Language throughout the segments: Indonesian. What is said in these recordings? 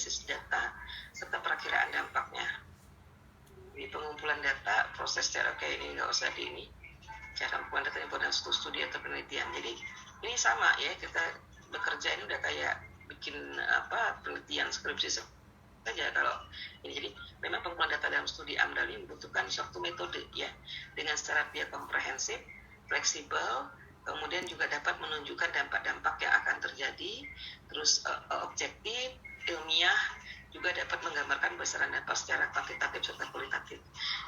analisis data, serta perakiraan dampaknya. Di pengumpulan data, proses cara kayak ini nggak usah di ini, cara pengumpulan data yang pada studi atau penelitian. Jadi ini sama ya, kita bekerja ini udah kayak bikin penelitian skripsi saja kalau ini. Jadi memang pengumpulan data dalam studi AMDAL ini membutuhkan suatu metode ya, dengan secara dia komprehensif, fleksibel, kemudian juga dapat menunjukkan dampak-dampak yang akan terjadi, terus objektif, ilmiah, juga dapat menggambarkan besaran dampak secara kuantitatif serta kualitatif.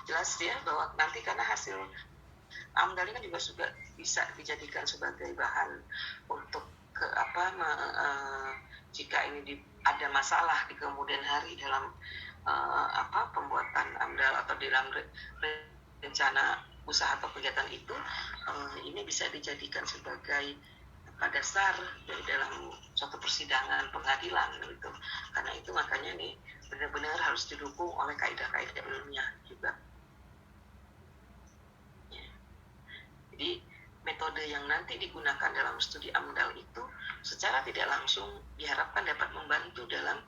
Jelas ya bahwa nanti karena hasil AMDAL ini kan juga bisa dijadikan sebagai bahan untuk jika ini ada masalah di kemudian hari dalam pembuatan AMDAL atau dalam rencana usaha atau kegiatan itu, ini bisa dijadikan sebagai dasar dari dalam suatu persidangan pengadilan gitu. Karena itu makanya nih benar-benar harus didukung oleh kaidah-kaidah ilmiah juga. Ya. Jadi metode yang nanti digunakan dalam studi AMDAL itu secara tidak langsung diharapkan dapat membantu dalam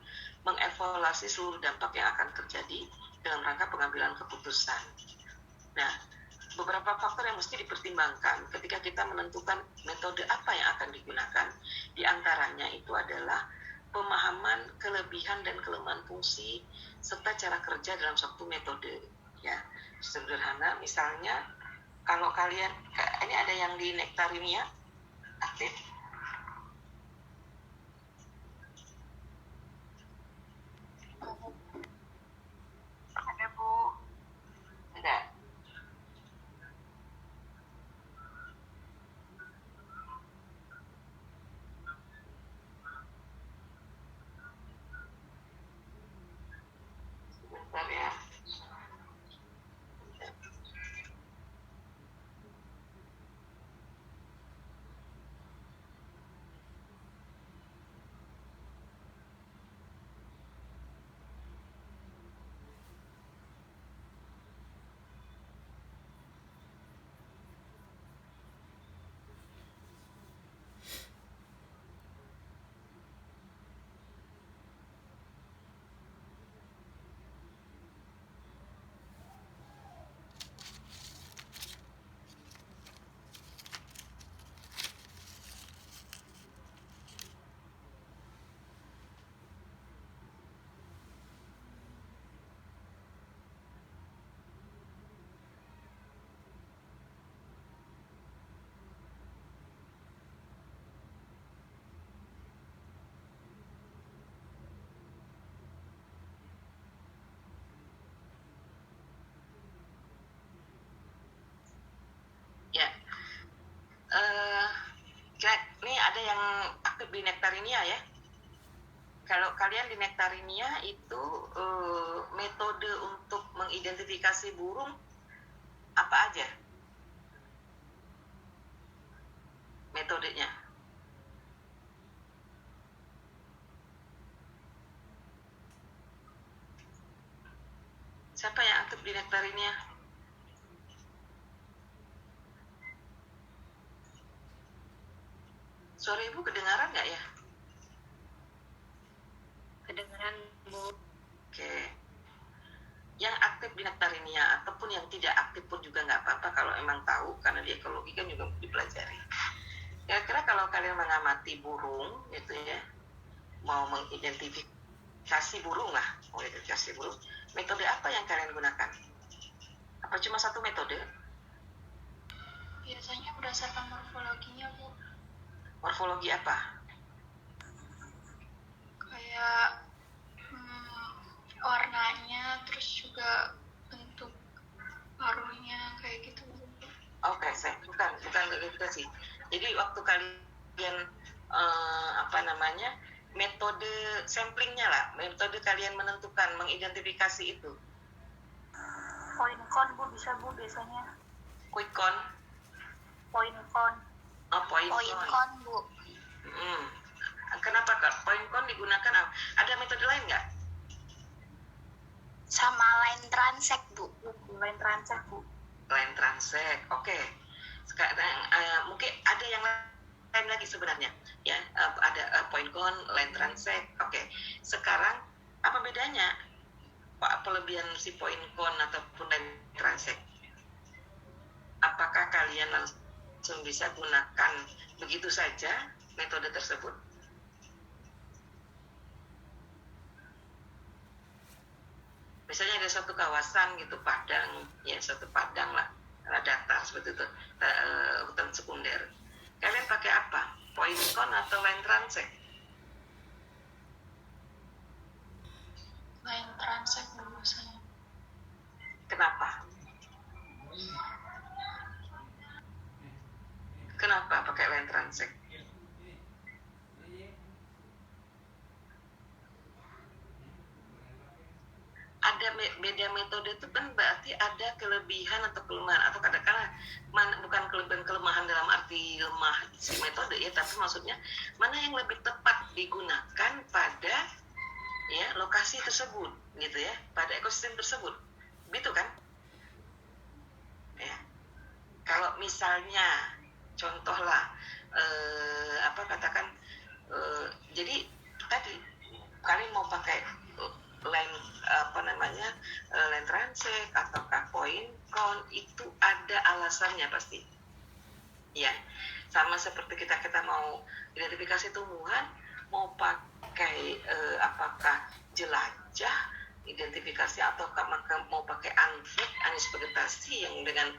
mengevaluasi seluruh dampak yang akan terjadi dalam rangka pengambilan keputusan. Nah, beberapa faktor yang mesti dipertimbangkan ketika kita menentukan metode apa yang akan digunakan, di antaranya itu adalah pemahaman kelebihan dan kelemahan fungsi serta cara kerja dalam suatu metode. Ya, sederhana misalnya kalau kalian ini ada yang di Nektarinia aktif. Ada Bu? Enggak. Sebentar ya. Ya, ini ada yang aktif di Nektarinia ya. Kalau kalian di Nektarinia itu metode untuk mengidentifikasi burung apa aja metodenya? Siapa yang aktif di Nektarinia? Suara Ibu kedengaran nggak ya? Kedengaran Bu. Oke. Yang aktif di Nektarinia ataupun yang tidak aktif pun juga nggak apa-apa kalau emang tahu, karena di ekologi kan juga dipelajari. Kira-kira kalau kalian mengamati burung gitu ya, mau mengidentifikasi burung lah, metode apa yang kalian gunakan? Apa cuma satu metode? Biasanya berdasarkan morfologinya Bu. Morfologi apa? Kayak warnanya, terus juga bentuk paruhnya kayak gitu Bu. Oke, bukan gitu sih. Jadi waktu kalian metode samplingnya lah, metode kalian menentukan, mengidentifikasi itu. Point count Bu, bisa Bu biasanya. Quick count. Point count. Oh, point count Bu. Kenapa Kak? Point count digunakan apa? Ada metode lain nggak? Sama line transect Bu. Line transect Bu. Line transect, oke. Sekarang mungkin ada yang lain lagi sebenarnya, ya. Ada point count, line transect, oke. Sekarang Apa bedanya Pak pelebihan si point con ataupun line transact? Apakah kalian langsung bisa gunakan begitu saja metode tersebut? Misalnya ada satu kawasan gitu, Padang, ya satu Padang lah, data seperti itu, hutan sekunder. Kalian pakai apa? Point con atau line transact? Line transact dulu saya. Kenapa? Kenapa pakai line transact? Ada beda metode itu kan berarti ada kelebihan atau kelemahan, atau katakanlah bukan kelebihan kelemahan dalam arti lemah si metode ya, tapi maksudnya mana yang lebih tepat digunakan pada ya lokasi tersebut gitu ya, pada ekosistem tersebut, gitu kan ya. Kalau misalnya contohlah katakan jadi tadi kalian mau pakai line line transact ataukah point con, itu ada alasannya pasti ya. Sama seperti kita mau identifikasi tumbuhan, mau pakai apakah jelajah identifikasi ataukah mau pakai unfed anis vegetasi yang dengan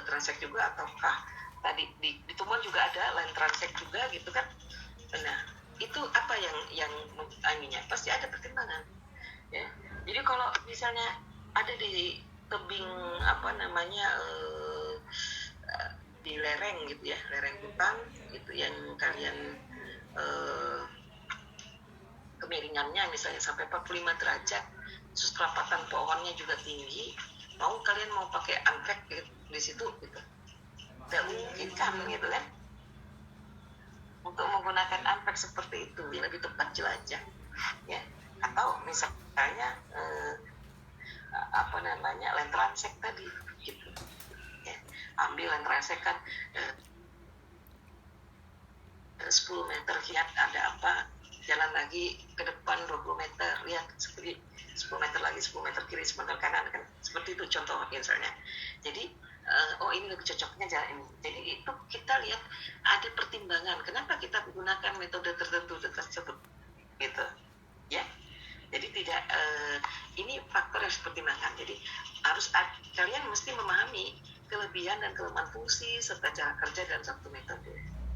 transact juga, ataukah tadi di tumbuhan juga ada line transact juga gitu kan. Nah itu apa yang ininya pasti ada pertimbangan ya. Jadi kalau misalnya ada di tebing di lereng gitu ya, lereng hutan gitu yang kalian kemiringannya misalnya sampai 45 derajat, terus kerapatan pohonnya juga tinggi, kalian mau pakai unpack gitu, di situ gitu, tidak mungkin kan gitu kan. Untuk menggunakan unpack seperti itu yang lebih tepat jelajah ya. Atau misalnya line transact tadi gitu ya. Ambil line transact kan 10 meter, lihat ada apa, jalan lagi ke depan 20 meter, lihat 10 meter lagi, 10 meter kiri, 10 meter kanan kan, seperti itu contoh misalnya. Jadi ini lebih cocoknya jalan ini. Jadi itu kita lihat ada pertimbangan kenapa kita menggunakan metode tertentu tersebut gitu ya. Jadi tidak ini faktor yang harus dipertimbangkan. Jadi kalian mesti memahami kelebihan dan kelemahan fungsi serta cara kerja dalam satu metode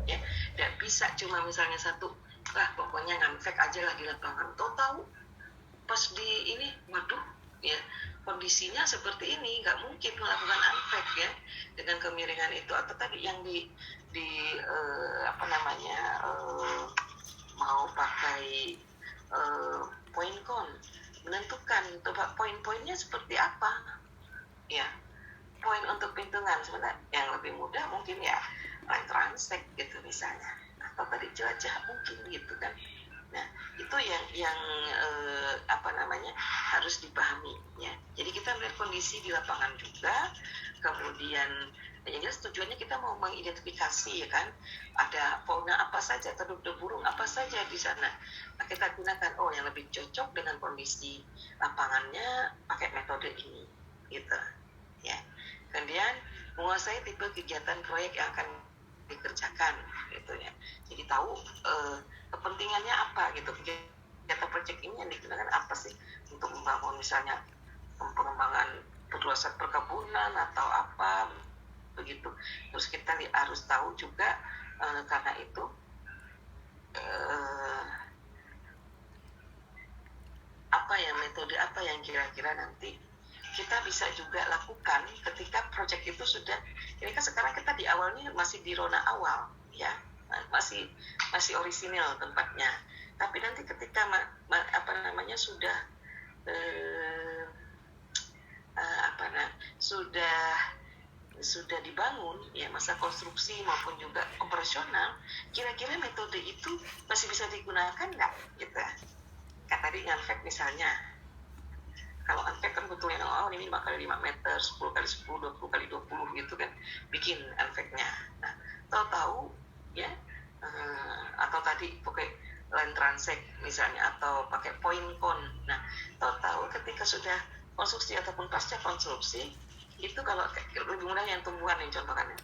ya. Tidak bisa cuma misalnya satu, pokoknya nganfek aja lah di lapangan, tahu pas di ini waduh ya kondisinya seperti ini, nggak mungkin melakukan unpack ya dengan kemiringan itu. Atau tadi yang mau pakai point con, menentukan poin-poinnya seperti apa ya. Poin untuk perhitungan sebenarnya yang lebih mudah mungkin ya line transact gitu misalnya, atau tadi jelajah mungkin gitu kan. Nah itu yang harus dipahami ya. Jadi kita melihat kondisi di lapangan juga, kemudian yang jelas tujuannya kita mau mengidentifikasi ya kan, ada fauna apa saja atau burung apa saja di sana. Nah, kita gunakan yang lebih cocok dengan kondisi lapangannya pakai metode ini gitu ya. Kemudian menguasai tipe kegiatan proyek yang akan dikerjakan gitu ya. Jadi tahu kepentingannya apa gitu, kegiatan proyek ini yang digunakan apa sih, untuk membangun misalnya pengembangan perluasan perkebunan atau apa begitu. Terus kita harus tahu juga karena itu metode apa yang kira-kira nanti kita bisa juga lakukan ketika proyek itu sudah, ini kan sekarang kita di awalnya masih di rona awal ya, masih orisinil tempatnya, tapi nanti ketika sudah sudah dibangun ya, masa konstruksi maupun juga operasional, kira-kira metode itu masih bisa digunakan nggak gitu. Kan tadi unpack misalnya, kalau unpack kan betulnya ini 5 kali 5 meter, 10 kali 10, 20 kali 20 gitu kan, bikin unpacknya. Nah tahu-tahu ya atau tadi pakai land transact misalnya, atau pakai point count. Nah, tahu-tahu ketika sudah konsumsi ataupun pasca konsumsi, itu kalau lebih mudah yang tumbuhan yang contohkannya,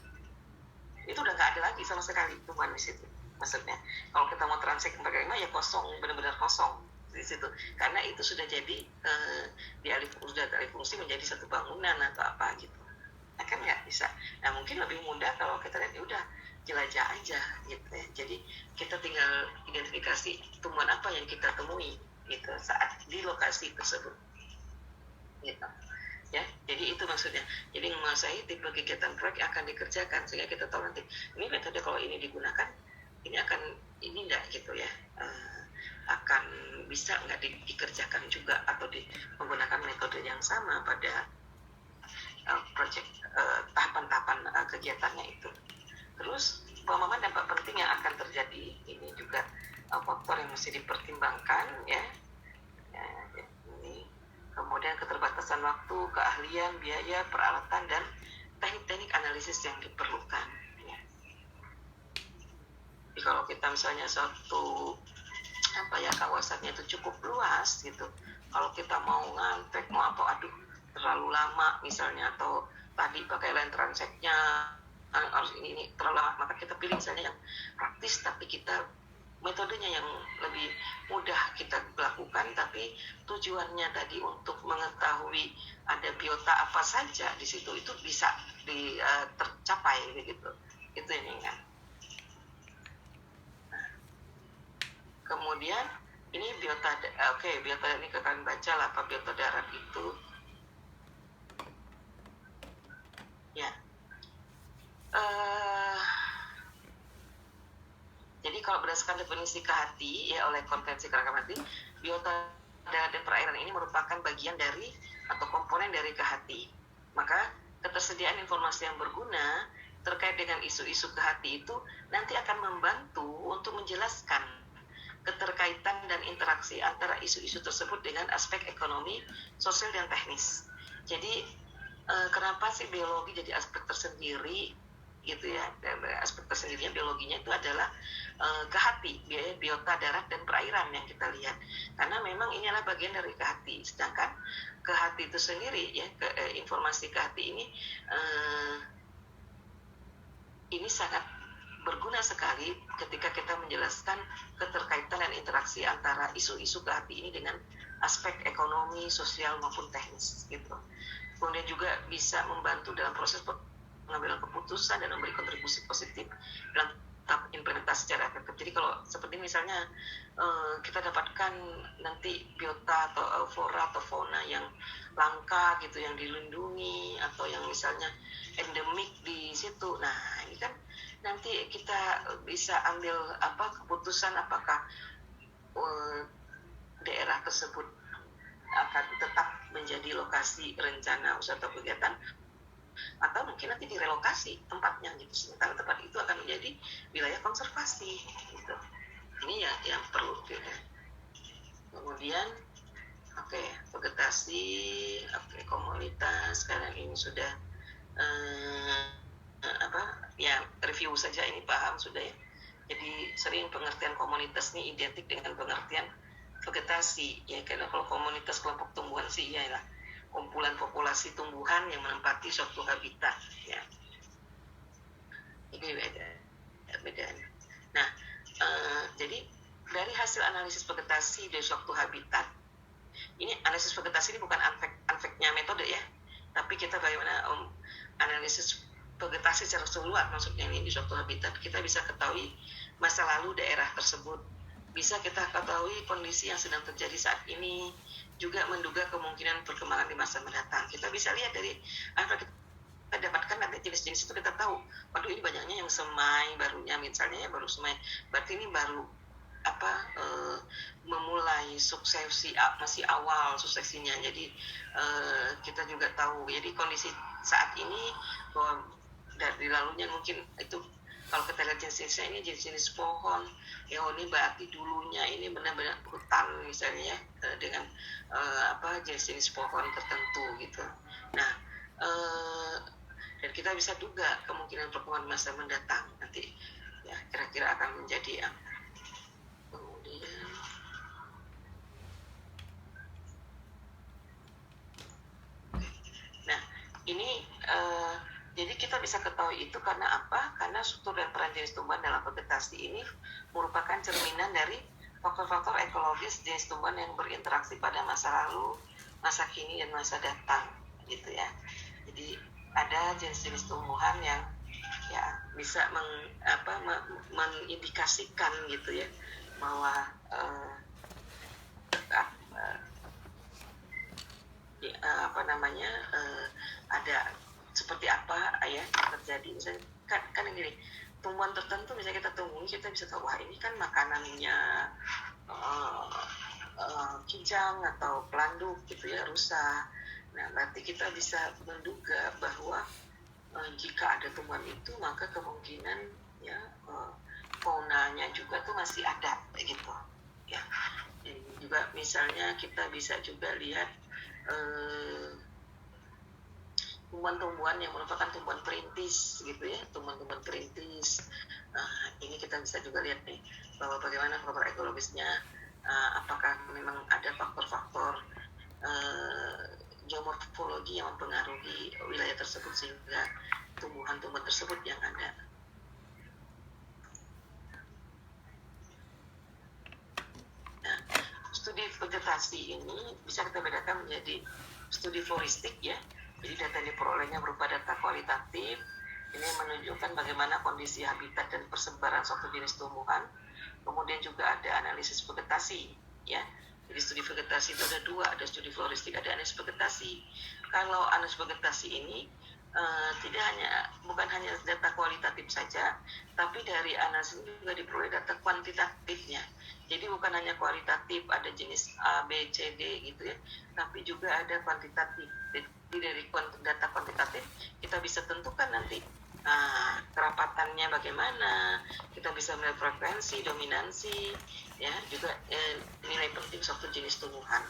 itu udah nggak ada lagi sama sekali tumbuhan di situ. Maksudnya kalau kita mau transact bagaimana, ya kosong, benar-benar kosong di situ, karena itu sudah jadi sudah alih fungsi menjadi satu bangunan atau apa gitu. Nah, kan nggak bisa. Nah, mungkin lebih mudah kalau kita lihat ya udah jelajah aja gitu ya. Jadi kita tinggal identifikasi tumbuhan apa yang kita temui gitu saat di lokasi tersebut gitu ya. Jadi itu maksudnya. Jadi menguasai tipe kegiatan proyek yang akan dikerjakan, sehingga kita tahu nanti ini metode kalau ini digunakan ini akan ini enggak gitu ya, akan bisa nggak dikerjakan juga, atau menggunakan metode yang sama pada proyek tahapan-tahapan kegiatannya itu. Terus pemahaman dampak penting yang akan terjadi ini juga faktor yang mesti dipertimbangkan ya. Ini kemudian keterbatasan waktu, keahlian, biaya, peralatan, dan teknik-teknik analisis yang diperlukan ya. Jadi kalau kita misalnya suatu kawasannya itu cukup luas gitu, kalau kita mau ngantek mau apa, aduh terlalu lama misalnya, atau tadi pakai land transact-nya harus ini terlalu lama, maka kita pilih misalnya yang praktis tapi kita metodenya yang lebih mudah kita lakukan, tapi tujuannya tadi untuk mengetahui ada biota apa saja di situ, itu bisa tercapai begitu. Itu ini kan. Kemudian ini biota, biota ini kalian baca lah apa biota darat itu ya. Jadi kalau berdasarkan definisi kehati ya oleh Konvensi Keragaman Hayati, biota darat dan perairan ini merupakan bagian dari atau komponen dari kehati. Maka ketersediaan informasi yang berguna terkait dengan isu-isu kehati itu nanti akan membantu untuk menjelaskan keterkaitan dan interaksi antara isu-isu tersebut dengan aspek ekonomi, sosial, dan teknis. Jadi kenapa sih biologi jadi aspek tersendiri gitu ya? Aspek tersendirinya biologinya itu adalah kehati, biota darat dan perairan yang kita lihat, karena memang ini adalah bagian dari kehati. Sedangkan kehati itu sendiri ya, informasi kehati ini sangat berguna sekali ketika kita menjelaskan keterkaitan dan interaksi antara isu-isu kehati ini dengan aspek ekonomi, sosial maupun teknis gitu. Kemudian juga bisa membantu dalam proses pengambilan keputusan dan memberi kontribusi positif dalam tahap implementasi secara efektif. Jadi kalau seperti misalnya kita dapatkan nanti biota atau flora atau fauna yang langka gitu, yang dilindungi atau yang misalnya endemik di situ. Nah, ini kan nanti kita bisa ambil keputusan apakah daerah tersebut akan tetap menjadi lokasi rencana usaha atau kegiatan, atau mungkin nanti direlokasi tempatnya gitu, sementara tempat itu akan menjadi wilayah konservasi gitu. Ini yang perlu kita. Kemudian vegetasi, komunitas, sekarang ini sudah review saja, ini paham sudah ya. Jadi sering pengertian komunitas ini identik dengan pengertian vegetasi ya, karena kalau komunitas kelompok tumbuhan sih ialah kumpulan populasi tumbuhan yang menempati suatu habitat ya. Ini beda. Nah, jadi dari hasil analisis vegetasi dari suatu habitat, ini analisis vegetasi ini bukan aspeknya metode ya, tapi kita bagaimana analisis vegetasi secara keseluruhan, maksudnya ini di suatu habitat kita bisa ketahui masa lalu daerah tersebut, bisa kita ketahui kondisi yang sedang terjadi saat ini, juga menduga kemungkinan perkembangan di masa mendatang. Kita bisa lihat dari apa kita dapatkan nanti jenis-jenis itu, kita tahu, waduh ini banyaknya yang semai barunya misalnya ya, baru semai, berarti ini baru memulai suksesi, masih awal suksesinya. Jadi kita juga tahu, jadi kondisi saat ini bahwa dari lalunya mungkin itu, kalau kita lihat jenis-jenisnya ini jenis-jenis pohon ya, ini berarti dulunya ini benar-benar hutan misalnya ya, dengan jenis-jenis pohon tertentu gitu. Nah, dan kita bisa duga kemungkinan perkembangan masa mendatang nanti ya kira-kira akan menjadi apa. Kemudian kita bisa ketahui itu karena apa? Karena struktur dan peran jenis tumbuhan dalam vegetasi ini merupakan cerminan dari faktor-faktor ekologis jenis tumbuhan yang berinteraksi pada masa lalu, masa kini, dan masa datang, gitu ya. Jadi ada jenis-jenis tumbuhan yang ya bisa mengindikasikan gitu ya bahwa ada seperti apa ya terjadi. Misalnya kan gini, tumbuhan tertentu misalnya kita temui, kita bisa tahu wah ini kan makanannya kijang atau pelanduk gitu ya, rusa. Nah berarti kita bisa menduga bahwa jika ada tumbuhan itu maka kemungkinan ya faunanya juga tuh masih ada gitu ya. Dan juga misalnya kita bisa juga lihat tumbuhan-tumbuhan yang merupakan tumbuhan perintis gitu ya, tumbuhan-tumbuhan perintis. Ini kita bisa juga lihat nih bahwa bagaimana faktor ekologisnya, apakah memang ada faktor-faktor geomorfologi yang mempengaruhi wilayah tersebut sehingga tumbuhan-tumbuhan tersebut yang ada. Nah, studi vegetasi ini bisa kita bedakan menjadi studi floristik ya. Jadi data yang diperolehnya berupa data kualitatif, ini menunjukkan bagaimana kondisi habitat dan persebaran suatu jenis tumbuhan. Kemudian juga ada analisis vegetasi ya. Jadi studi vegetasi itu ada dua, ada studi floristik, ada analisis vegetasi. Kalau analisis vegetasi ini bukan hanya data kualitatif saja, tapi dari analisis juga diperoleh data kuantitatifnya. Jadi bukan hanya kualitatif, ada jenis A, B, C, D gitu ya, tapi juga ada kuantitatif. Jadi dari data kuantitatif kita bisa tentukan nanti kerapatannya bagaimana, kita bisa melihat frekuensi, dominansi, ya juga nilai penting suatu jenis tumbuhan.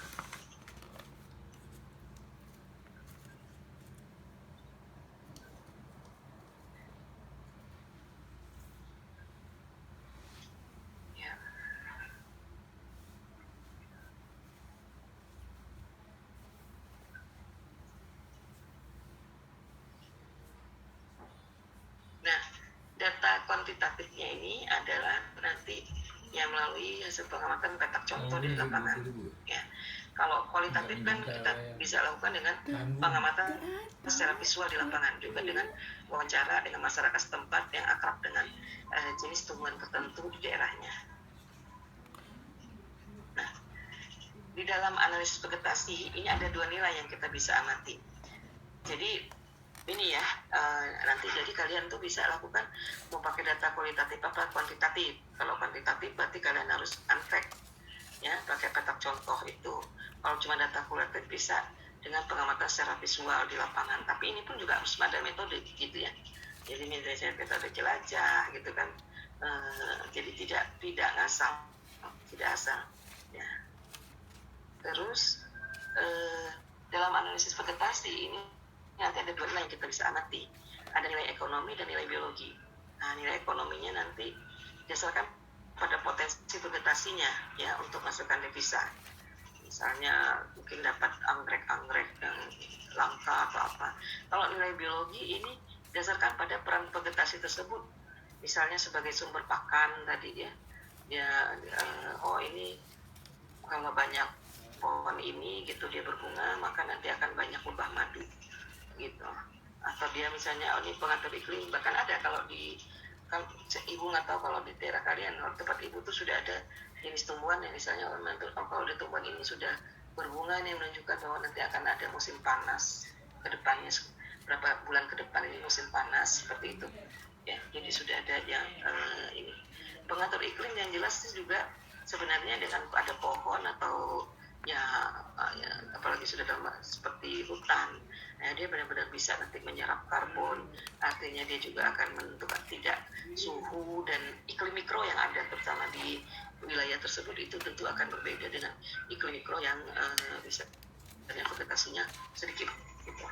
Data kuantitatifnya ini adalah nanti yang melalui hasil pengamatan petak contoh di lapangan. Ya. Kalau kualitatif kan kita bisa lakukan dengan pengamatan secara visual di lapangan, juga dengan wawancara dengan masyarakat setempat yang akrab dengan jenis tumbuhan tertentu di daerahnya. Nah, di dalam analisis vegetasi ini ada dua nilai yang kita bisa amati. Jadi ini ya, nanti jadi kalian tuh bisa lakukan mau pakai data kualitatif apa kuantitatif. Kalau kuantitatif berarti kalian harus unpack ya, pakai petak contoh itu. Kalau cuma data kualitatif bisa dengan pengamatan secara visual di lapangan. Tapi ini pun juga harus ada metode gitu ya. Jadi metode jelajah gitu kan. Jadi tidak ngasal, tidak asal. Ya. Terus dalam analisis vegetasi ini nanti ada dua nilai yang kita bisa amati, ada nilai ekonomi dan nilai biologi. Nah, nilai ekonominya nanti berdasarkan pada potensi vegetasinya ya untuk masukkan devisa. Misalnya mungkin dapat anggrek-anggrek yang langka atau apa. Kalau nilai biologi ini berdasarkan pada peran vegetasi tersebut. Misalnya sebagai sumber pakan tadi ya. Ini kalau banyak pohon ini gitu dia berbunga, maka nanti akan banyak lebah madu. Gitu. Atau dia misalnya ini pengatur iklim, bahkan ada kalau ibu nggak tahu kalau di daerah kalian, tempat ibu tuh sudah ada jenis tumbuhan yang misalnya kalau di tumbuhan ini sudah berbunga ini menunjukkan bahwa nanti akan ada musim panas ke depannya, berapa bulan ke depan ini musim panas seperti itu ya. Jadi sudah ada yang ini pengatur iklim yang jelas juga sebenarnya dengan ada pohon atau apalagi sudah seperti hutan, dia benar-benar bisa nanti menyerap karbon, artinya dia juga akan menentukan tidak suhu dan iklim mikro yang ada terutama di wilayah tersebut itu tentu akan berbeda dengan iklim mikro yang bisa dan vegetasinya sedikit gitu.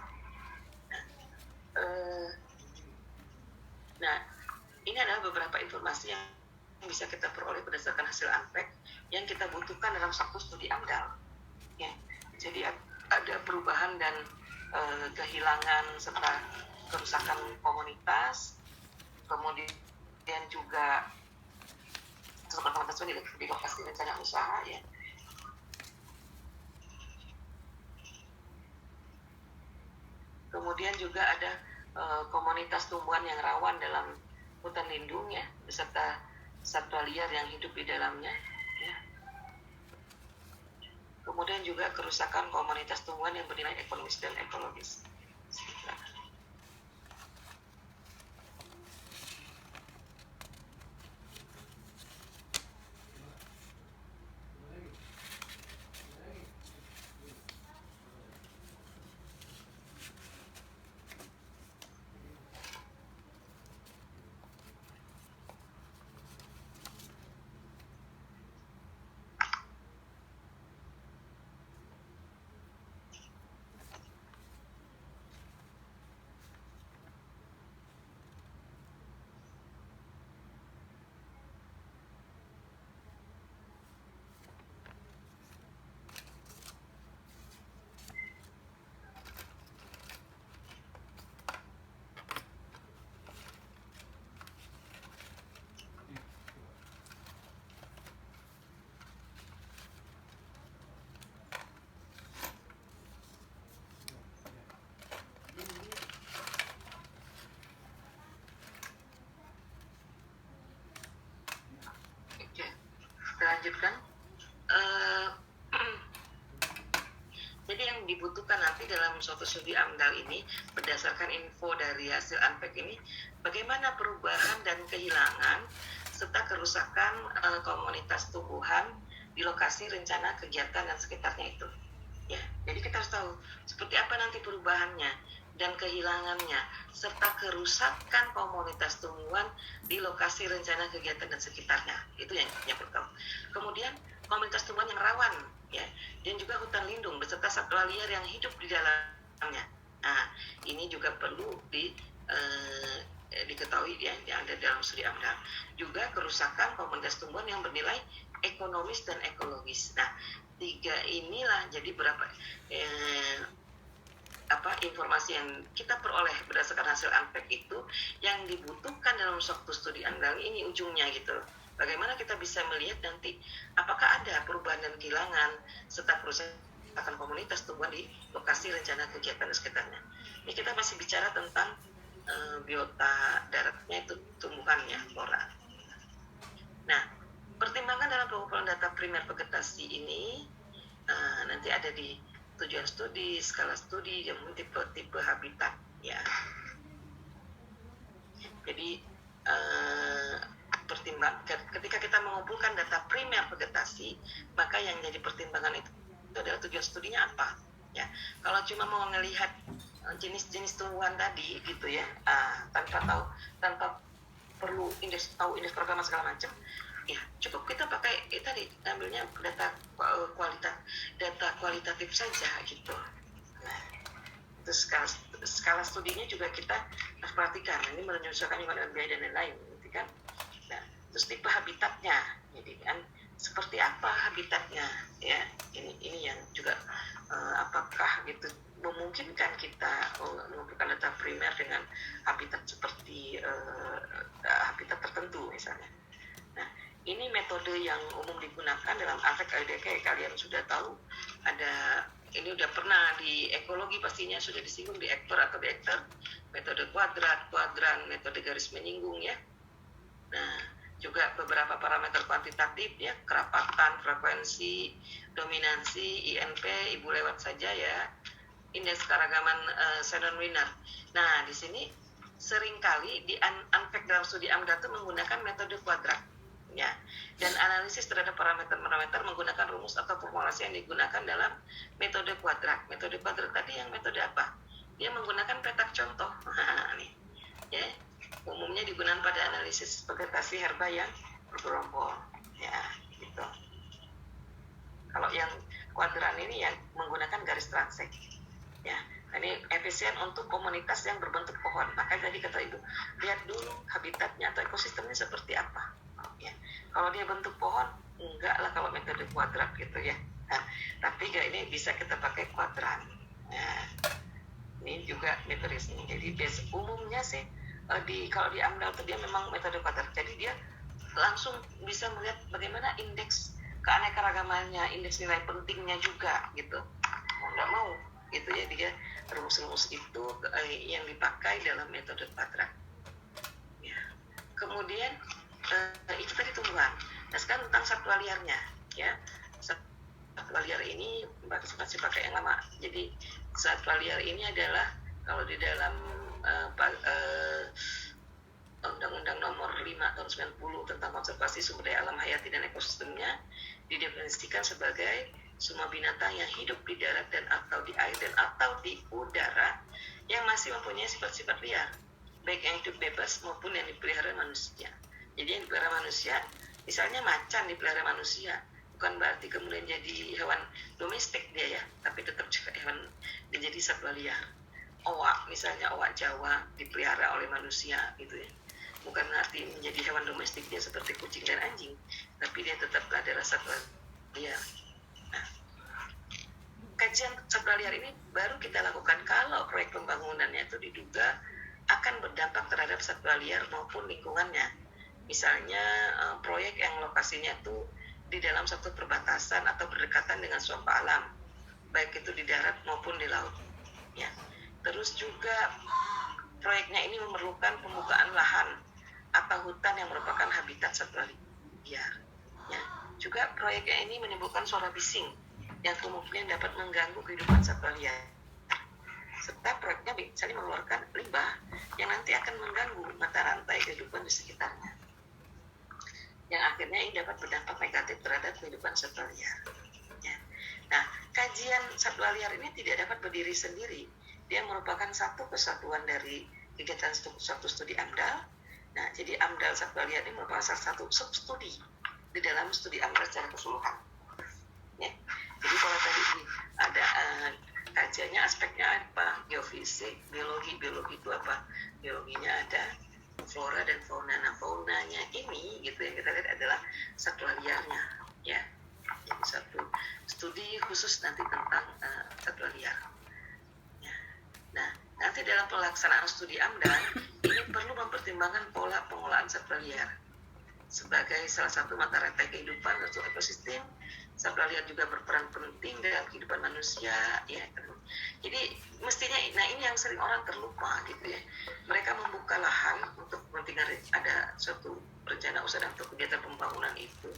Nah, ini adalah beberapa informasi yang bisa kita peroleh berdasarkan hasil unpack yang kita butuhkan dalam satu studi AMDAL ya. Jadi ada perubahan dan kehilangan serta kerusakan komunitas, kemudian juga kerusakan komunitas di lokasi rencana usaha ya. Kemudian juga ada komunitas tumbuhan yang rawan dalam hutan lindung ya, beserta satwa liar yang hidup di dalamnya ya. Kemudian juga kerusakan komunitas tumbuhan yang bernilai ekonomis dan ekologis. Lanjutkan. Jadi yang dibutuhkan nanti dalam suatu studi AMDAL ini berdasarkan info dari hasil ANPEK ini, bagaimana perubahan dan kehilangan serta kerusakan komunitas tumbuhan di lokasi rencana kegiatan dan sekitarnya itu. Ya, jadi kita harus tahu seperti apa nanti perubahannya dan kehilangannya serta kerusakan komunitas tumbuhan di lokasi rencana kegiatan dan sekitarnya. Itu yang pertama. Kemudian komunitas tumbuhan yang rawan ya, dan juga hutan lindung beserta satwa liar yang hidup di dalamnya. Nah, ini juga perlu diketahui ya, yang ada dalam studi AMDAL. Juga kerusakan komunitas tumbuhan yang bernilai ekonomis dan ekologis. Nah, 3 inilah jadi berapa informasi yang kita peroleh berdasarkan hasil ANPEK itu yang dibutuhkan dalam suatu studi AMDAL ini ujungnya gitu. Bagaimana kita bisa melihat nanti apakah ada perubahan dan kehilangan serta kerusakan komunitas tumbuhan di lokasi rencana kegiatan dan sekitarnya. Ini kita masih bicara tentang biota daratnya itu tumbuhannya, flora. Nah, pertimbangan dalam pengumpulan data primer vegetasi ini nanti ada di tujuan studi, skala studi, dan tipe habitat ya. Jadi ketika kita mengumpulkan data primer vegetasi, maka yang jadi pertimbangan itu adalah tujuan studinya apa ya. Kalau cuma mau melihat jenis-jenis tumbuhan tadi gitu ya, tanpa perlu tahu indeks program segala macam, ya cukup kita pakai tadi ambilnya data kualitatif saja gitu. Nah, itu skala studinya juga kita harus perhatikan. Ini menyesuaikan dengan biaya dan lain-lain, gitu kan. Nah, terus tipe habitatnya, jadi kan seperti apa habitatnya ya. Ini yang juga apakah gitu memungkinkan kita mengumpulkan data primer dengan habitat seperti habitat tertentu misalnya. Nah, ini metode yang umum digunakan dalam ANPEK LDK, kalian sudah tahu. Ini udah pernah di ekologi pastinya sudah disinggung di ektor atau di hektar, metode kuadran, metode garis menyinggung ya. Nah, juga beberapa parameter kuantitatif ya, kerapatan, frekuensi, dominansi, INP, ibu lewat saja ya, indeks keragaman Shannon Winner. Nah, di sini seringkali di ANPEK dalam studi AMDAL itu menggunakan metode kuadrat ya, dan analisis terhadap parameter-parameter menggunakan rumus atau formulasi yang digunakan dalam metode kuadrat. Metode kuadrat tadi yang metode apa? Dia menggunakan petak contoh. Nih, ya, umumnya digunakan pada analisis vegetasi herba yang bergerombol ya gitu. Kalau yang kuadran ini yang menggunakan garis transek ya. Ini efisien untuk komunitas yang berbentuk pohon. Makanya tadi kata Ibu, lihat dulu habitatnya atau ekosistemnya seperti apa ya. Kalau dia bentuk pohon, enggak lah kalau metode kuadrat gitu ya. Nah, tapi ini bisa kita pakai kuadran. Nah, Ini juga metodisnya. Jadi umumnya sih kalau di AMDAL itu dia memang metode Quater. Jadi dia langsung bisa melihat bagaimana indeks keanekaragamannya, indeks nilai pentingnya juga gitu. Mau nggak mau gitu ya, dia rumus-rumus itu yang dipakai dalam metode Quater. Ya. Kemudian itu tadi tumbuhan. Nah sekarang tentang satwa liarnya, ya. Satwa liar ini masih pakai yang lama. Jadi satwa liar ini adalah kalau di dalam Undang-Undang Nomor 5 Tahun 90 tentang konservasi sumber daya alam hayati dan ekosistemnya didefinisikan sebagai semua binatang yang hidup di darat dan atau di air dan atau di udara yang masih mempunyai sifat-sifat liar, baik yang hidup bebas maupun yang dipelihara manusia. Jadi yang dipelihara manusia, misalnya macan dipelihara manusia, bukan berarti kemudian jadi hewan domestik dia ya, tapi tetap juga hewan menjadi satwa liar. Owak, misalnya owak Jawa dipelihara oleh manusia gitu ya, bukan arti menjadi hewan domestik dia seperti kucing dan anjing, tapi dia tetap adalah satwa liar. Nah, kajian satwa liar ini baru kita lakukan kalau proyek pembangunannya itu diduga akan berdampak terhadap satwa liar maupun lingkungannya. Misalnya proyek yang lokasinya itu di dalam satu perbatasan atau berdekatan dengan sumber alam, baik itu di darat maupun di laut. Ya. Terus juga proyeknya ini memerlukan pembukaan lahan atau hutan yang merupakan habitat satwa liar. Ya. Juga proyeknya ini menimbulkan suara bising yang kemungkinan dapat mengganggu kehidupan satwa liar. Serta proyeknya bisa mengeluarkan limbah yang nanti akan mengganggu mata rantai kehidupan di sekitarnya. Yang akhirnya ini dapat berdampak negatif terhadap kehidupan satwa liar. Ya. Nah, kajian satwa liar ini tidak dapat berdiri sendiri. Dia merupakan satu kesatuan dari kegiatan suatu studi AMDAL. Nah, jadi AMDAL satwa liar ini merupakan salah satu substudi di dalam studi AMDAL secara keseluruhan. Ya. Jadi kalau tadi ada kajiannya aspeknya apa? Geofisik, biologi itu apa? Biologinya ada flora dan fauna. Nah, faunanya ini gitu yang kita lihat adalah satwa liarnya, ya. Jadi satu studi khusus nanti tentang satwa liar. Ya. Nah, nanti dalam pelaksanaan studi AMDAL ini perlu mempertimbangkan pola pengolahan satwa liar sebagai salah satu mata rantai kehidupan untuk ekosistem. Satwa liar juga berperan penting dalam kehidupan manusia, ya. Jadi mestinya, nah ini yang sering orang terlupa gitu ya. Mereka membuka lahan untuk kepentingan ada suatu rencana usaha untuk kegiatan pembangunan itu.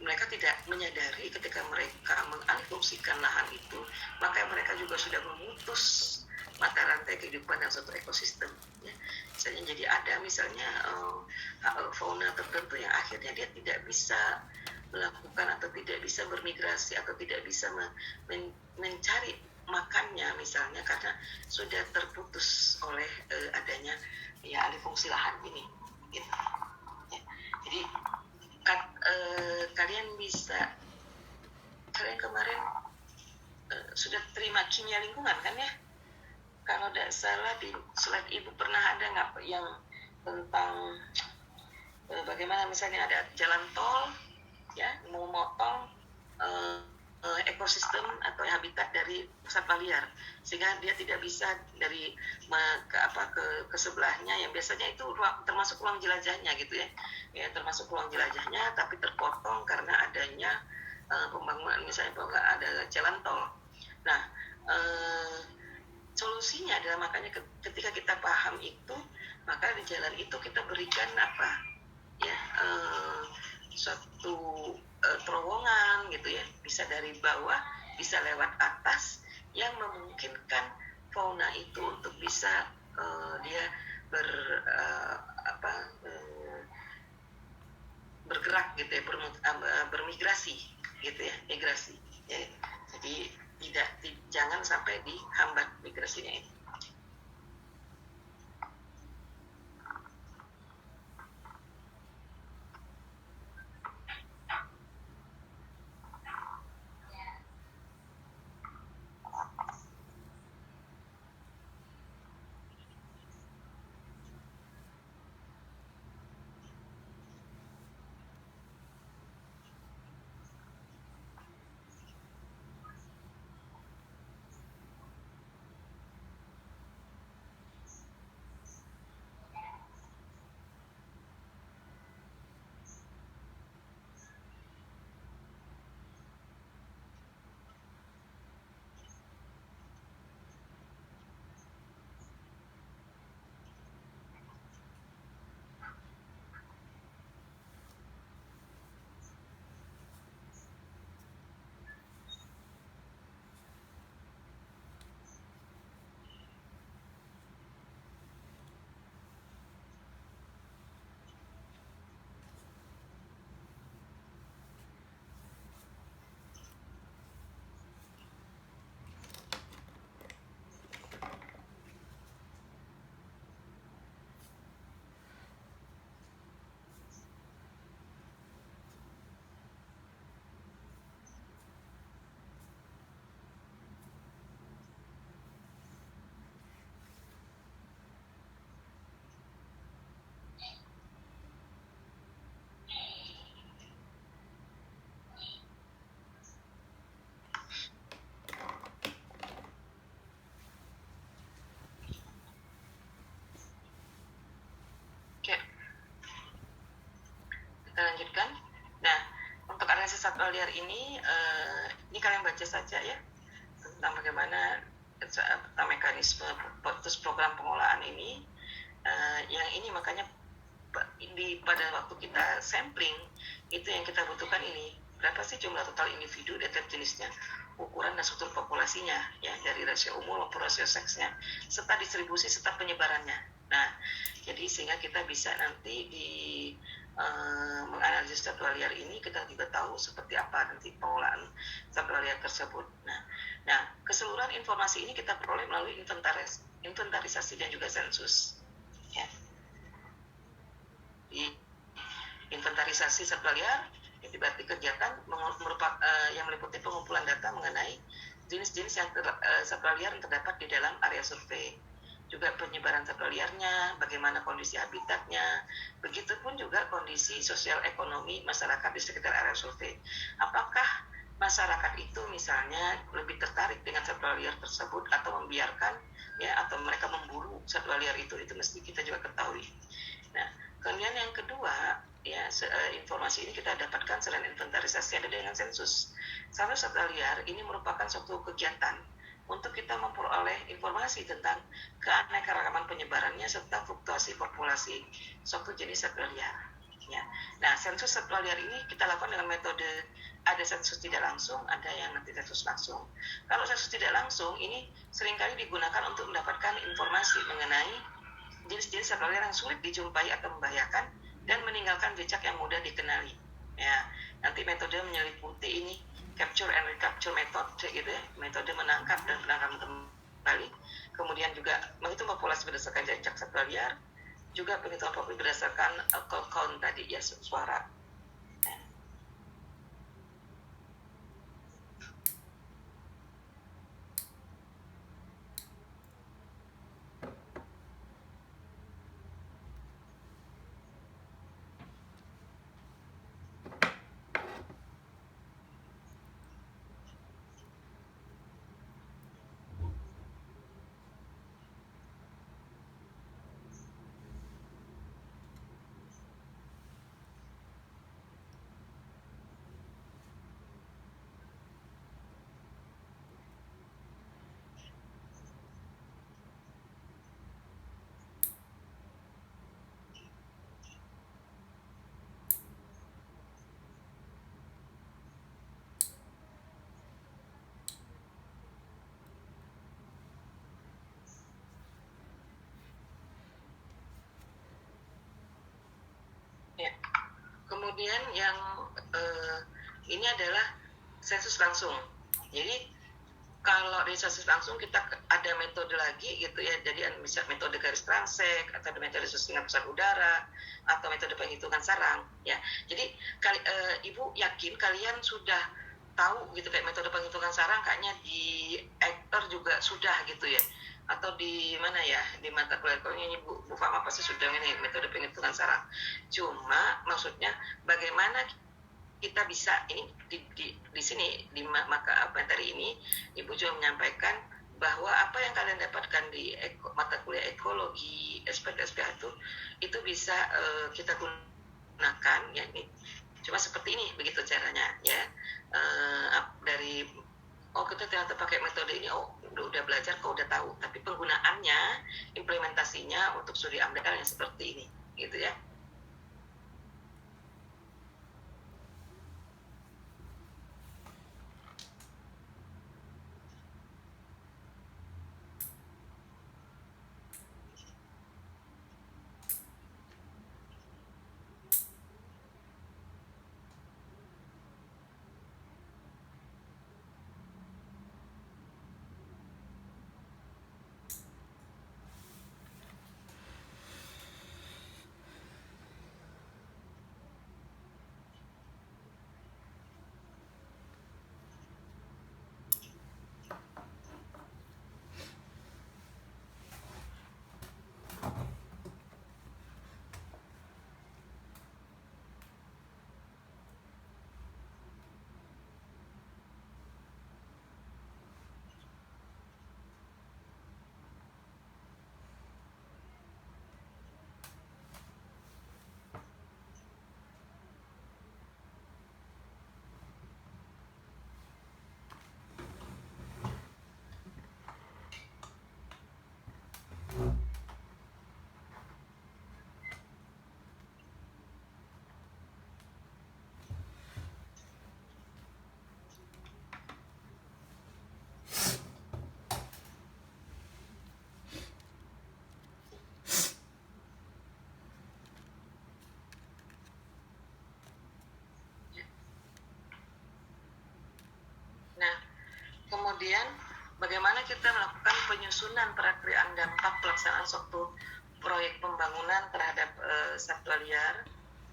Mereka tidak menyadari ketika mereka mengalihfungsikan lahan itu, maka mereka juga sudah memutus mata rantai kehidupan dan suatu ekosistem. Ya. Misalnya jadi ada fauna tertentu yang akhirnya dia tidak bisa melakukan atau tidak bisa bermigrasi atau tidak bisa mencari makannya misalnya karena sudah terputus oleh adanya ya alih fungsi lahan ini. Gitu. Ya. Jadi kalian kemarin sudah terima kimia lingkungan kan ya? Kalau tidak salah di slide ibu pernah ada nggak yang tentang bagaimana misalnya ada jalan tol ya mau motong ekosistem atau habitat dari satwa liar sehingga dia tidak bisa dari ke sebelahnya yang biasanya itu termasuk ruang jelajahnya gitu ya termasuk ruang jelajahnya tapi terpotong karena adanya pembangunan misalnya bahwa ada jalan tol. Nah solusinya adalah makanya ketika kita paham itu maka di jalan itu kita berikan suatu terowongan gitu ya, bisa dari bawah bisa lewat atas yang memungkinkan fauna itu untuk bisa dia bergerak gitu ya, bermigrasi gitu ya, migrasi ya. Jadi jangan sampai dihambat migrasinya itu. satwa liar ini kalian baca saja ya tentang bagaimana tentang mekanisme terus program pengolahan ini. Yang ini makanya pada waktu kita sampling itu yang kita butuhkan ini berapa sih jumlah total individu dan jenisnya, ukuran dan struktur populasinya ya, dari rasio umur maupun rasio seksnya, serta distribusi serta penyebarannya. Nah, jadi sehingga kita bisa nanti di menganalisis satwa liar ini, kita juga tahu seperti apa nanti pengolahan satwa liar tersebut. Nah, keseluruhan informasi ini kita peroleh melalui inventarisasi dan juga sensus. Ya. Di inventarisasi satwa liar itu berarti kegiatan yang meliputi pengumpulan data mengenai jenis-jenis satwa liar yang terdapat di dalam area survei, juga penyebaran satwa liarnya, bagaimana kondisi habitatnya, begitupun juga kondisi sosial ekonomi masyarakat di sekitar area survei. Apakah masyarakat itu misalnya lebih tertarik dengan satwa liar tersebut atau membiarkan ya, atau mereka memburu satwa liar itu mesti kita juga ketahui. Nah, kemudian yang kedua ya, informasi ini kita dapatkan selain inventarisasi ada dengan sensus. Satwa liar ini merupakan suatu kegiatan untuk kita memperoleh informasi tentang keanekaragaman penyebarannya serta fluktuasi populasi suatu jenis satwa liar. Ya. Nah, sensus satwa liar ini kita lakukan dengan metode ada sensus tidak langsung, ada yang nanti sensus langsung. Kalau sensus tidak langsung ini seringkali digunakan untuk mendapatkan informasi mengenai jenis-jenis satwa liar yang sulit dijumpai atau membahayakan dan meninggalkan jejak yang mudah dikenali. Ya, nanti metode menyeliputi ini capture and recapture method, gitu ya, metode menangkap dan penangkapan kembali. Kemudian juga menghitung populasi berdasarkan jejak satwa liar, juga penghitungan populasi berdasarkan count tadi ya, suara. Ya. Kemudian yang ini adalah sensus langsung. Jadi kalau di sensus langsung kita ada metode lagi gitu ya, jadi bisa metode garis transek atau metode susunan pusat udara atau metode penghitungan sarang ya. Jadi Ibu yakin kalian sudah tahu gitu kayak metode penghitungan sarang kayaknya di Ekter juga sudah gitu ya, atau di mana ya, di mata kuliah ini Bu Fama pasti sudah ini metode penghitungan sarang. Cuma maksudnya bagaimana kita bisa ini di sini di maka materi ini Ibu juga menyampaikan bahwa apa yang kalian dapatkan di mata kuliah ekologi SPH itu bisa kita gunakan ya, ini cuma seperti ini begitu caranya ya, dari kita ternyata pakai metode ini, udah belajar kok, udah tahu, tapi penggunaannya, implementasinya untuk studi AMDAL yang seperti ini gitu ya. kemudian bagaimana kita melakukan penyusunan perakiraan dampak pelaksanaan suatu proyek pembangunan terhadap satwa liar.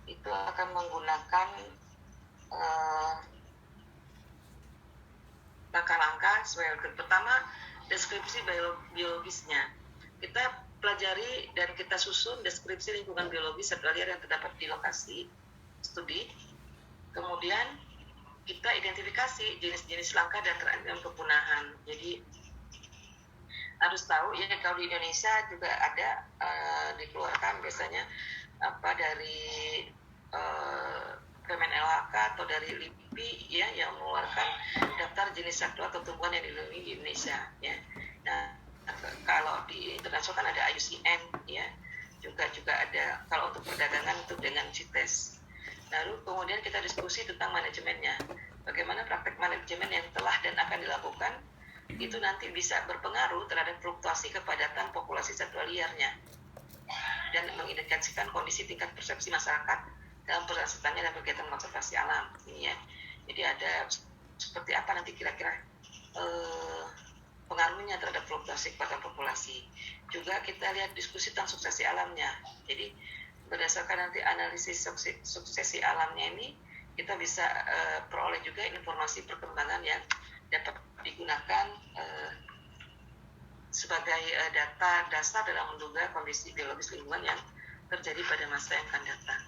Itu akan menggunakan langkah-langkah sebagai berikut. Pertama, deskripsi biologisnya. Kita pelajari dan kita susun deskripsi lingkungan biologis satwa liar yang terdapat di lokasi studi. Kemudian kita identifikasi jenis-jenis langka dan terancam kepunahan. Jadi harus tahu ya, kalau di Indonesia juga ada dikeluarkan biasanya dari Kemen LHK atau dari LIPI ya, yang mengeluarkan daftar jenis satwa atau tumbuhan yang dilindungi di Indonesia ya. Nah, kalau di internasional kan ada IUCN ya, juga ada kalau untuk perdagangan itu dengan CITES. Lalu kemudian kita diskusi tentang manajemennya, bagaimana praktek manajemen yang telah dan akan dilakukan itu nanti bisa berpengaruh terhadap fluktuasi kepadatan populasi satwa liarnya dan mengindikasikan kondisi tingkat persepsi masyarakat dalam perannya dan kegiatan konservasi alam ini ya. Jadi ada seperti apa nanti kira-kira pengaruhnya terhadap fluktuasi kepadatan populasi. Juga kita lihat diskusi tentang suksesi alamnya. Jadi berdasarkan nanti analisis suksesi alamnya ini, kita bisa peroleh juga informasi perkembangan yang dapat digunakan sebagai data dasar dalam menduga kondisi biologis lingkungan yang terjadi pada masa yang akan datang.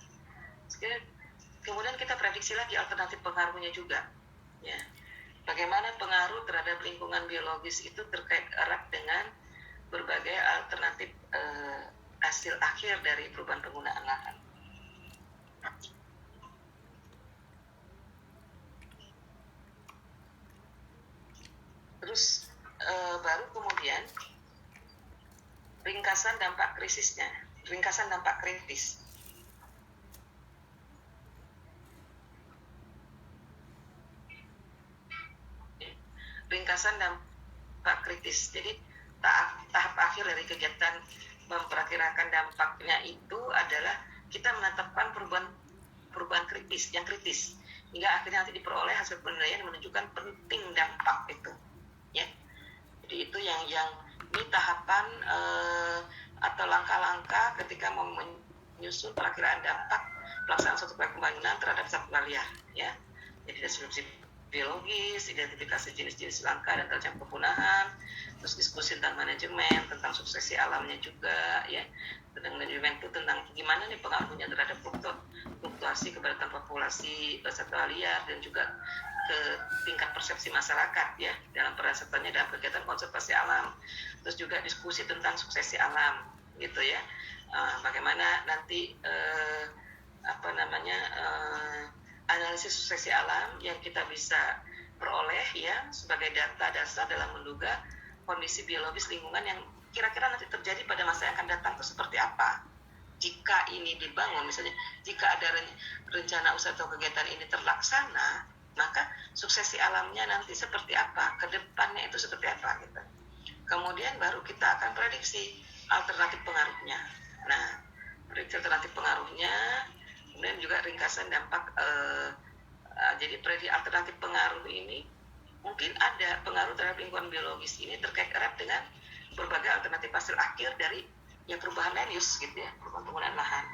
Kemudian kita prediksi lagi alternatif pengaruhnya juga ya. Bagaimana pengaruh terhadap lingkungan biologis itu terkait erat dengan berbagai alternatif hasil akhir dari perubahan penggunaan lahan. Terus baru kemudian ringkasan dampak krisisnya, ringkasan dampak kritis. Ringkasan dampak kritis. Jadi tahap akhir dari kegiatan memperkirakan dampaknya itu adalah kita menetapkan perubahan kritis, yang kritis, hingga akhirnya nanti diperoleh hasil penilaian yang menunjukkan penting dampak itu ya. Jadi itu yang ini tahapan atau langkah-langkah ketika mau menyusun perakiraan dampak pelaksanaan suatu proyek pembangunan terhadap satwa liar ya. Jadi deskripsi biologis, identifikasi jenis-jenis langka dan terancam kepunahan, terus diskusi tentang manajemen, tentang suksesi alamnya juga ya. Tentang manajemen itu tentang gimana nih pengaruhnya terhadap fluktuasi kepadatan populasi satwa liar dan juga ke tingkat persepsi masyarakat ya dalam peran sertanya dalam kegiatan konservasi alam. Terus juga diskusi tentang suksesi alam gitu ya. Bagaimana nanti analisis suksesi alam yang kita bisa peroleh ya sebagai data dasar dalam menduga kondisi biologis lingkungan yang kira-kira nanti terjadi pada masa yang akan datang itu seperti apa. Jika ini dibangun, misalnya jika ada rencana usaha atau kegiatan ini terlaksana, maka suksesi alamnya nanti seperti apa, ke depannya itu seperti apa gitu. Kemudian baru kita akan prediksi alternatif pengaruhnya. Nah, prediksi alternatif pengaruhnya, kemudian juga ringkasan dampak. Jadi prediksi alternatif pengaruh ini mungkin ada pengaruh terhadap lingkungan biologis ini terkait erat dengan berbagai alternatif hasil akhir dari yang perubahan land use gitu ya, perubahan penggunaan lahan.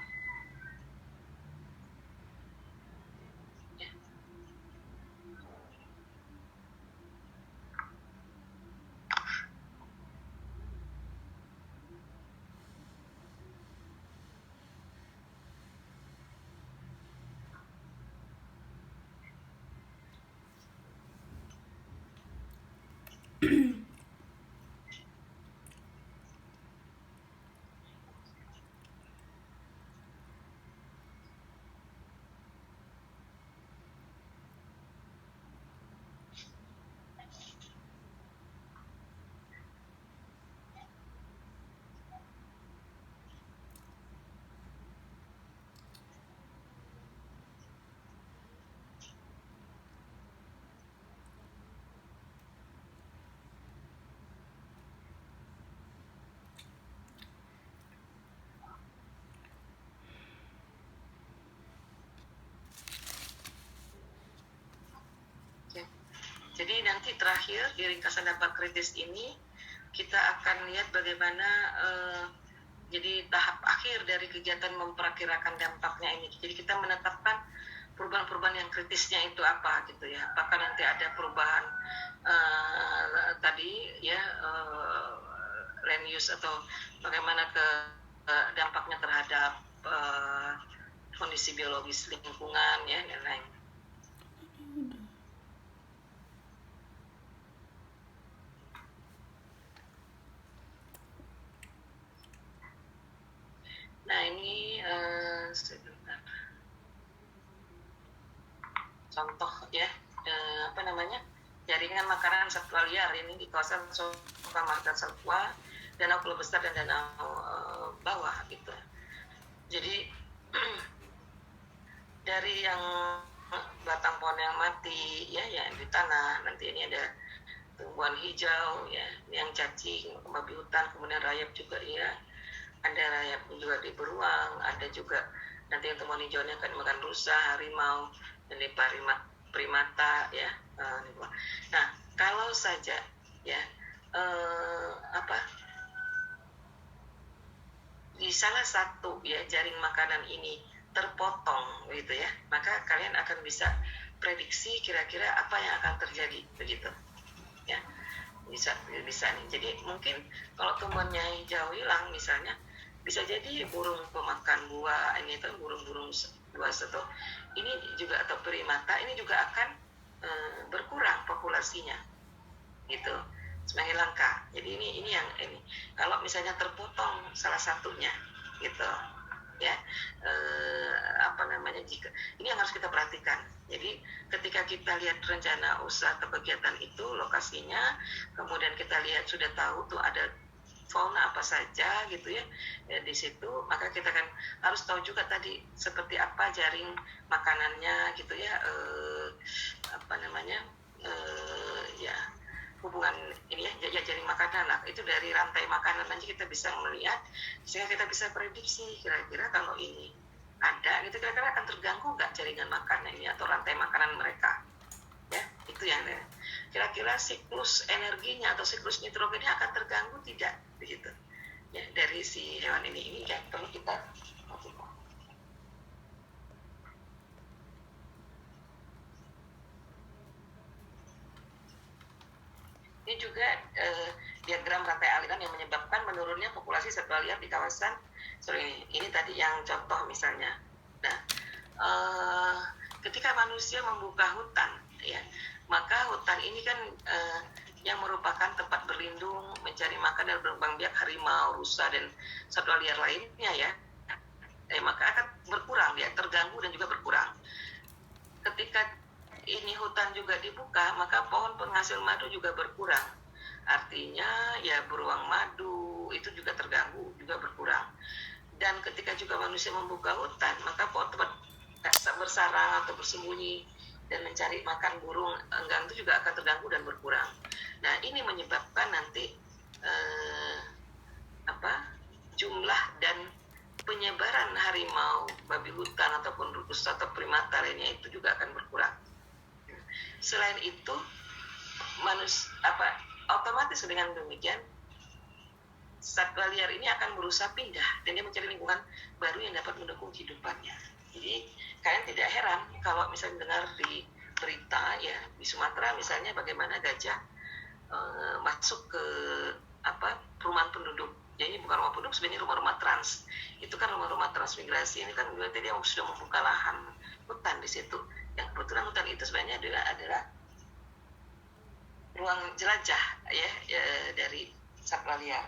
Jadi nanti terakhir di ringkasan dampak kritis ini kita akan lihat bagaimana jadi tahap akhir dari kegiatan memperkirakan dampaknya ini. Jadi kita menetapkan perubahan-perubahan yang kritisnya itu apa gitu ya. Apakah nanti ada perubahan tadi ya land use atau bagaimana dampaknya terhadap kondisi biologis lingkungan ya dan lain. Nah ini sebentar. Contoh ya jaringan makanan satwa liar ini di kawasan Sukamarga Satwa, Danau Pulau Besar dan Danau Bawah gitu. Jadi dari yang batang pohon yang mati ya di tanah, nanti ini ada tumbuhan hijau ya yang cacing, babi hutan, kemudian rayap juga ya, ada rayap juga di beruang, ada juga nanti yang tumbuhan hijaunya akan makan rusa, harimau dan primata ya. Nah kalau saja ya di salah satu ya jaring makanan ini terpotong gitu ya, maka kalian akan bisa prediksi kira-kira apa yang akan terjadi begitu ya, bisa nih. Jadi mungkin kalau tumbuhannya hijau hilang misalnya, bisa jadi burung pemakan buah ini tuh burung-burung buas atau ini juga atau primata ini juga akan berkurang populasinya gitu, semakin langka. Jadi ini yang kalau misalnya terpotong salah satunya gitu ya, jika ini yang harus kita perhatikan. Jadi ketika kita lihat rencana usaha atau kegiatan itu lokasinya, kemudian kita lihat sudah tahu tuh ada fauna apa saja gitu ya, di situ, maka kita kan harus tahu juga tadi seperti apa jaring makanannya gitu ya, ya hubungan ini ya jaring makanan. Nah, itu dari rantai makanan aja kita bisa melihat, sehingga kita bisa prediksi kira-kira kalau ini ada gitu, kira-kira akan terganggu nggak jaringan makanan ini atau rantai makanan mereka ya. Itu yang kira-kira siklus energinya atau siklus nitrogennya akan terganggu tidak begitu ya dari si hewan ini yang perlu kita lakukan. Ini juga diagram rantai aliran yang menyebabkan menurunnya populasi satwa liar di kawasan. Ini tadi yang contoh misalnya. Nah, ketika manusia membuka hutan, ya, maka hutan ini kan yang merupakan tempat berlindung, mencari makan dan berkembang biak harimau, rusa dan satwa liar lainnya ya. Maka akan berkurang, ya, terganggu dan juga berkurang. Ketika ini hutan juga dibuka, maka pohon penghasil madu juga berkurang. Artinya ya beruang madu itu juga terganggu, juga berkurang. Dan ketika juga manusia membuka hutan, maka pohon tempat bersarang atau bersembunyi dan mencari makan burung enggang itu juga akan terganggu dan berkurang. Nah, ini menyebabkan nanti jumlah dan penyebaran harimau, babi hutan ataupun rusa atau primata lainnya itu juga akan berkurang. Selain itu, otomatis dengan demikian satwa liar ini akan berusaha pindah dan dia mencari lingkungan baru yang dapat mendukung kehidupannya. Jadi kalian tidak heran kalau misalnya dengar di berita ya di Sumatera misalnya bagaimana gajah masuk ke perumahan penduduk. Jadi bukan rumah penduduk, sebenarnya rumah-rumah trans. Itu kan rumah-rumah transmigrasi. Ini kan berarti dia sudah membuka lahan hutan di situ. Yang kebetulan hutan itu sebenarnya adalah ruang jelajah ya dari satwa liar.